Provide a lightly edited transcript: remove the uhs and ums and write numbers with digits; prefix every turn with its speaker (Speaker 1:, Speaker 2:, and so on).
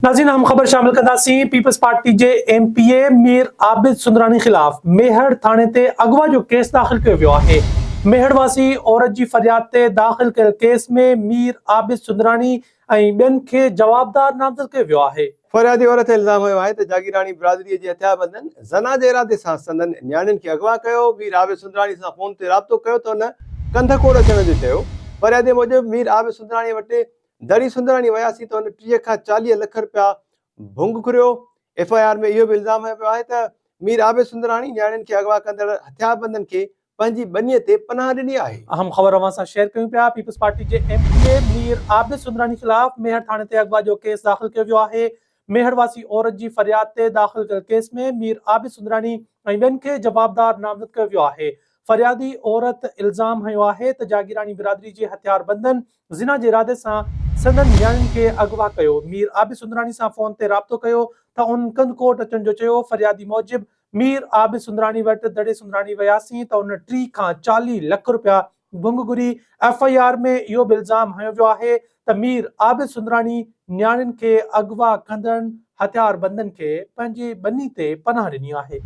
Speaker 1: नाज़रीन, हम ख़बर शामिल कंदासीं। पीपल्स पार्टी जे MPA मीर आबिद सुंदरानी ख़िलाफ़ मेहड़ थाणे ते अगवा जो केस दाख़िल कयो वियो आहे। मेहड़ वासी औरत जी फ़रियाद ते दाख़िल कयल केस में मीर आबिद सुंदरानी ऐं ॿियनि खे जवाबदार नामज़द कयो वियो आहे।
Speaker 2: फरियादी औरत इल्ज़ाम हयो आहे त जागीराणी बिरादरीअ जे हथियारबंदनि ज़ना जे इरादे सां संदनि न्याणियुनि खे अगवा कयो। मीर आबिद सुंदरानी सां फ़ोन ते राब्तो कयो त हुन कंधकोड़ अचण जो चयो। फरियादी मूजिबि मीर आबिद सुंदराणी वटि दड़ी सुंदराणी वियासीं त हुन 30 खां 40 लख रुपया भुंग घुरियो। FIR में इहो बि इल्ज़ाम हयो पियो आहे त मीर आबिद सुंदराणी न्याणियुनि खे अगवा कंदड़ हथियारबंदनि खे पंहिंजी बनीअ ते पनाह ॾिनी आहे।
Speaker 1: अहम ख़बर अवां सां शेयर कयूं पिया। पीपल्स पार्टी जे MPA मीर आबिद सुंदरानी ख़िलाफ़ मेहड़ थाणे ते अगवा जो केस दाख़िल कयो वियो आहे। मेहड़ वासी औरत जी फ़रियाद ते दाख़िल कयल केस में मीर आबिद सुंदरानी ऐं ॿियनि खे जवाबदार नामज़द कयो वियो आहे। फरियादी औरत इल्ज़ाम हयो आहे त जागीराणी बिरादरी जे हथियारबंदनि ज़िना जे इरादे सां संदनि न्याणियुनि खे अगवा कयो। मीर आबिद सुंदरानी सां फ़ोन ते राब्तो कयो त उन कंदकोट अचण जो चयो। फरियादी मूजिबि मीर आबिद सुंदरानी वटि दड़े सुंदरानी वियासीं त उन 30 खां 40 लख रुपया भुंग घुरी। FIR में इहो बि इल्ज़ाम हयो वियो आहे त मीर आबिद सुंदरानी न्याणियुनि खे अगवा कंदड़ हथियारबंदनि खे पंहिंजे बनी ते पनाह ॾिनी आहे।